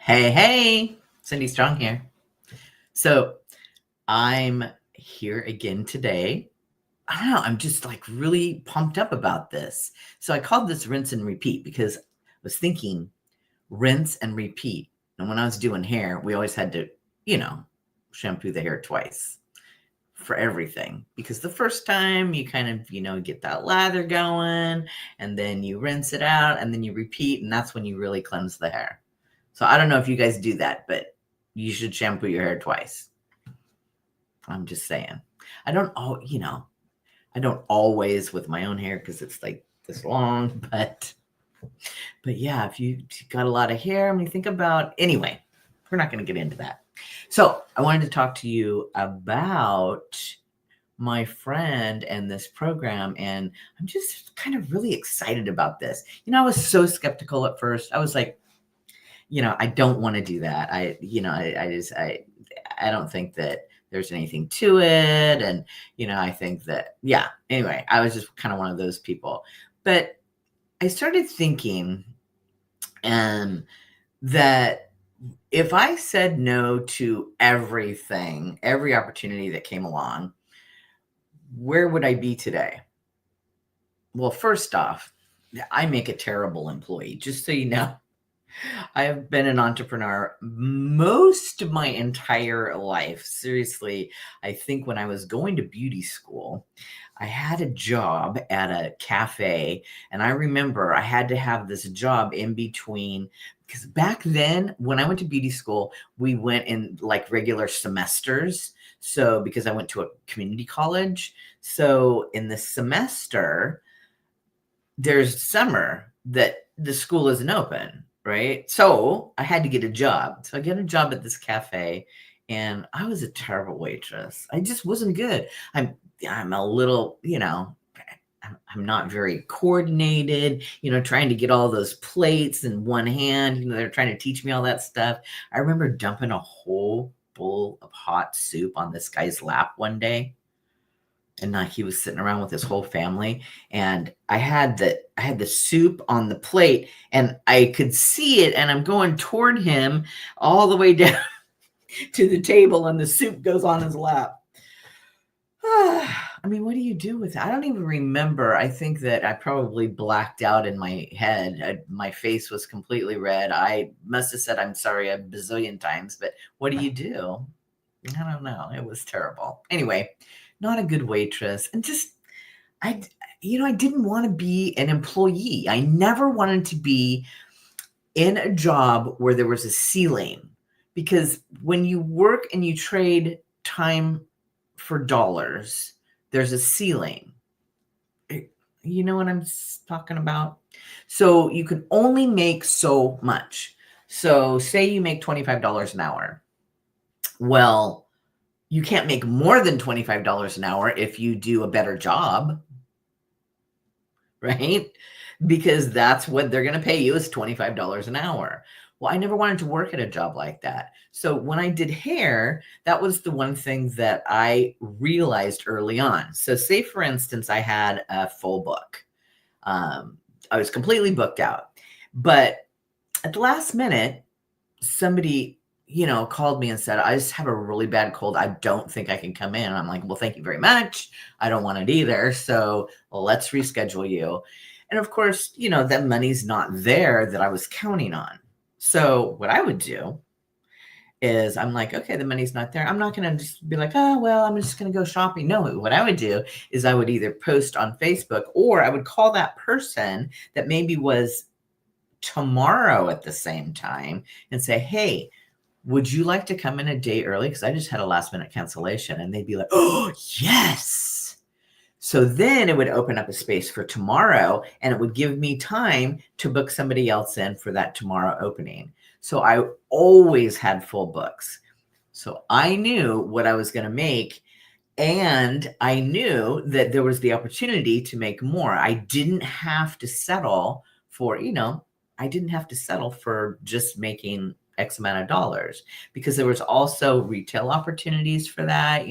Hey, Cindy Strong here. So I'm here again today. I don't know, I'm just like really pumped up about this. So I called this rinse and repeat because I was thinking rinse and repeat. And when I was doing hair, we always had to, you know, shampoo the hair twice for everything because the first time you kind of, get that lather going and then you rinse it out and then you repeat, and that's when you really cleanse the hair. So I don't know if you guys do that, but you should shampoo your hair twice. I'm just saying. I don't I don't always with my own hair because it's like this long, but yeah, if you got a lot of hair, when you think about anyway, we're not going to get into that. So I wanted to talk to you about my friend and this program, and I'm just kind of really excited about this. I was so skeptical at first. I was like, I don't want to do that. I don't think that there's anything to it. And, I think that, yeah, anyway, I was just kind of one of those people. But I started thinking that if I said no to everything, every opportunity that came along, where would I be today? Well, first off, I make a terrible employee, just so you know. I've been an entrepreneur most of my entire life. Seriously, I think when I was going to beauty school, I had a job at a cafe, and I remember I had to have this job in between because back then when I went to beauty school, we went in like regular semesters. So because I went to a community college, so in the semester, there's summer that the school isn't open, right? So I had to get a job. So I get a job at this cafe, and I was a terrible waitress. I just wasn't good. I'm a little, I'm not very coordinated, trying to get all those plates in one hand. They're trying to teach me all that stuff. I remember dumping a whole bowl of hot soup on this guy's lap one day. And he was sitting around with his whole family, and I had the soup on the plate, and I could see it, and I'm going toward him all the way down to the table, and the soup goes on his lap. I mean, what do you do with it? I don't even remember. I think that I probably blacked out in my head. My face was completely red. I must have said I'm sorry a bazillion times, but what do you do? I don't know. It was terrible. Anyway, not a good waitress. And just, I didn't want to be an employee. I never wanted to be in a job where there was a ceiling, because when you work and you trade time for dollars, there's a ceiling. You know what I'm talking about? So you can only make so much. So say you make $25 an hour. Well, you can't make more than $25 an hour if you do a better job, right? Because that's what they're going to pay you, is $25 an hour. Well, I never wanted to work at a job like that. So when I did hair, that was the one thing that I realized early on. So say, for instance, I had a full book. I was completely booked out. But at the last minute, somebody called me and said, I just have a really bad cold. I don't think I can come in. And I'm like, well, thank you very much. I don't want it either. So let's reschedule you. And of course, that money's not there that I was counting on. So what I would do is I'm like, okay, the money's not there. I'm not going to just be like, oh, well, I'm just going to go shopping. No, what I would do is I would either post on Facebook, or I would call that person that maybe was tomorrow at the same time and say, hey, would you like to come in a day early? Because I just had a last minute cancellation. And they'd be like, oh, yes. So then it would open up a space for tomorrow, and it would give me time to book somebody else in for that tomorrow opening. So I always had full books. So I knew what I was going to make, and I knew that there was the opportunity to make more. I didn't have to settle for, I didn't have to settle for just making X amount of dollars, because there was also retail opportunities for that.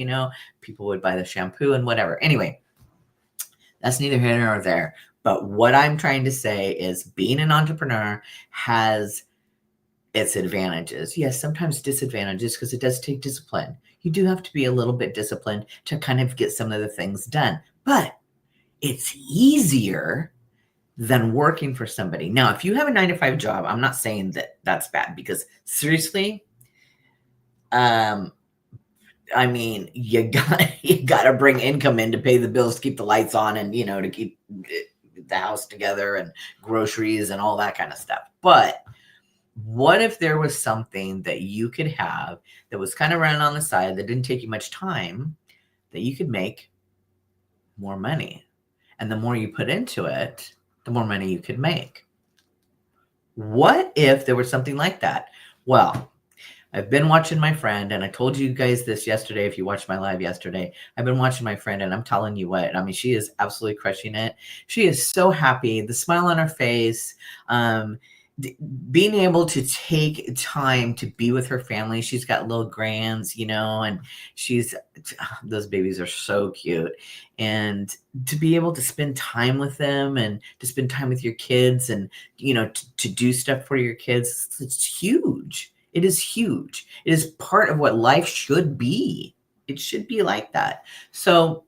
People would buy the shampoo and whatever. Anyway, that's neither here nor there. But what I'm trying to say is being an entrepreneur has its advantages. Yes, sometimes disadvantages because it does take discipline. You do have to be a little bit disciplined to kind of get some of the things done, but it's easier than working for somebody. Now, if you have a 9 to 5 job, I'm not saying that that's bad because seriously, um, I mean, you got to bring income in to pay the bills, to keep the lights on, and to keep the house together, and groceries and all that kind of stuff. But what if there was something that you could have that was kind of running on the side that didn't take you much time, that you could make more money? And the more you put into it, the more money you could make. What if there was something like that? Well, I've been watching my friend, and I told you guys this yesterday. If you watched my live yesterday, I've been watching my friend, and I'm telling you what, I mean, she is absolutely crushing it. She is so happy, the smile on her face, um, being able to take time to be with her family. She's got little grands, and those babies are so cute. And to be able to spend time with them and to spend time with your kids and, to do stuff for your kids, it's huge. It is huge. It is part of what life should be. It should be like that. So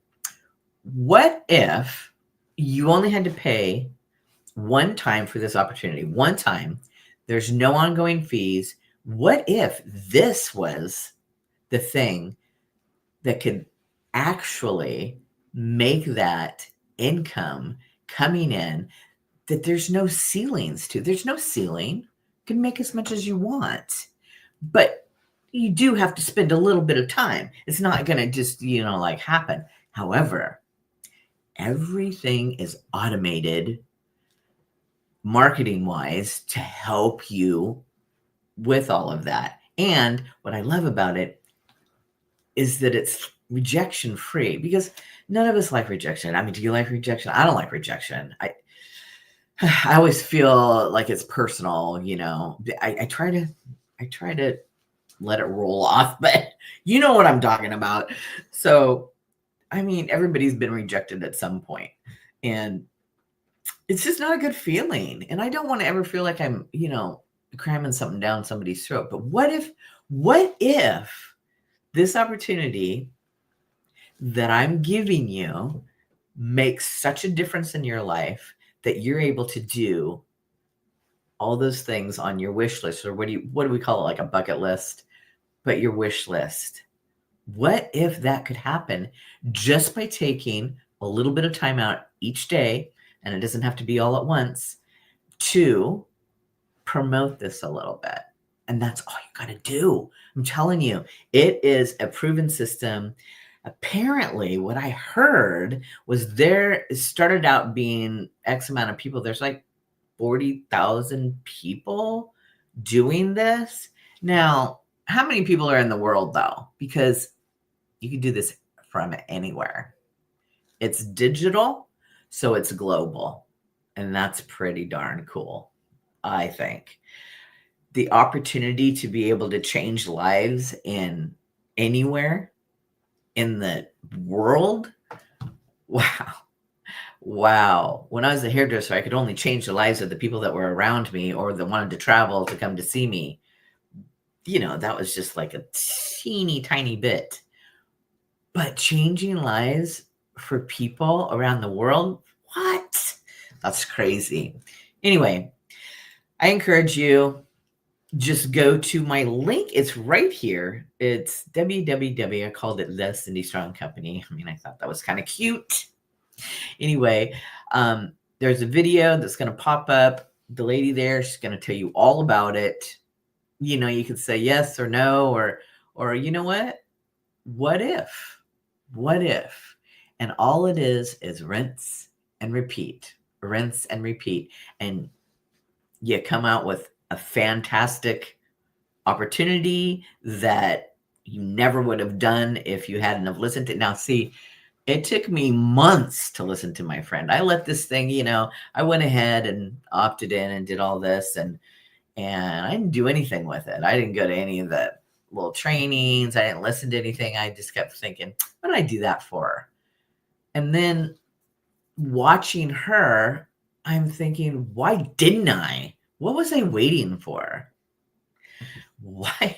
what if you only had to pay one time for this opportunity? One time. There's no ongoing fees. What if this was the thing that could actually make that income coming in, that there's no ceilings to? There's no ceiling. You can make as much as you want. But you do have to spend a little bit of time. It's not going to just, happen. However, everything is automated marketing wise to help you with all of that. And what I love about it is that it's rejection free, because none of us like rejection. I mean, do you like rejection? I don't like rejection. I always feel like it's personal, I try to let it roll off, but you know what I'm talking about. So, I mean, everybody's been rejected at some point, and it's just not a good feeling. And I don't want to ever feel like I'm, cramming something down somebody's throat. But what if this opportunity that I'm giving you makes such a difference in your life that you're able to do all those things on your wish list, or what do we call it, like a bucket list, but your wish list? What if that could happen just by taking a little bit of time out each day, and it doesn't have to be all at once, to promote this a little bit? And that's all you got to do. I'm telling you, it is a proven system. Apparently, what I heard was it started out being X amount of people. There's like 40,000 people doing this. Now, how many people are in the world, though? Because you can do this from anywhere. It's digital, so it's global. And that's pretty darn cool, I think. The opportunity to be able to change lives in anywhere in the world. Wow. Wow. When I was a hairdresser, I could only change the lives of the people that were around me or that wanted to travel to come to see me. That was just like a teeny tiny bit. But changing lives for people around the world, what? That's crazy. Anyway, I encourage you, just go to my link. It's right here. It's www. I called it The Cindy Strong Company. I mean, I thought that was kind of cute. Anyway, there's a video that's going to pop up. The lady there, she's going to tell you all about it. You could say yes or no, or you know what? What if? What if? And all it is rinse and repeat, rinse and repeat. And you come out with a fantastic opportunity that you never would have done if you hadn't have listened to it. Now, see, it took me months to listen to my friend. I let this thing, I went ahead and opted in and did all this, and I didn't do anything with it. I didn't go to any of the little trainings. I didn't listen to anything. I just kept thinking, what did I do that for? And then watching her, I'm thinking, why didn't I? What was I waiting for? why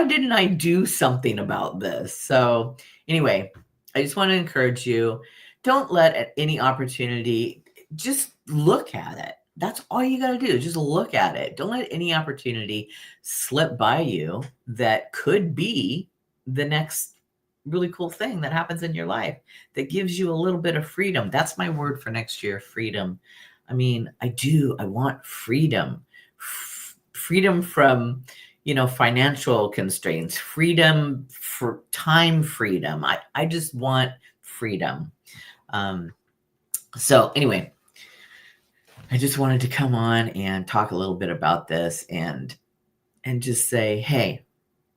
didn't I do something about this? So anyway, I just want to encourage you, don't let any opportunity, just look at it. That's all you got to do. Just look at it. Don't let any opportunity slip by you that could be the next really cool thing that happens in your life that gives you a little bit of freedom. That's my word for next year, freedom. I mean, I want freedom. Freedom from, financial constraints, freedom for time freedom. I just want freedom. So anyway, I just wanted to come on and talk a little bit about this and just say, hey,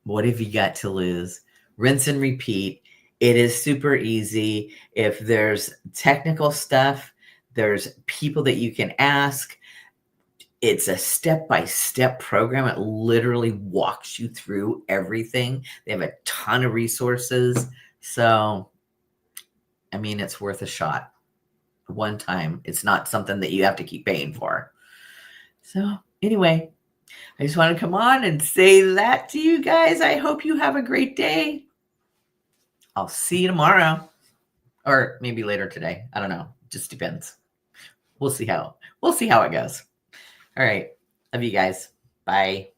what have you got to lose? Rinse and repeat. It is super easy. If there's technical stuff, there's people that you can ask. It's a step-by-step program. It literally walks you through everything. They have a ton of resources. So, I mean, it's worth a shot. One time. It's not something that you have to keep paying for. So, anyway, I just want to come on and say that to you guys. I hope you have a great day. I'll see you tomorrow. Or maybe later today. I don't know. Just depends. We'll see how it goes. All right. Love you guys. Bye.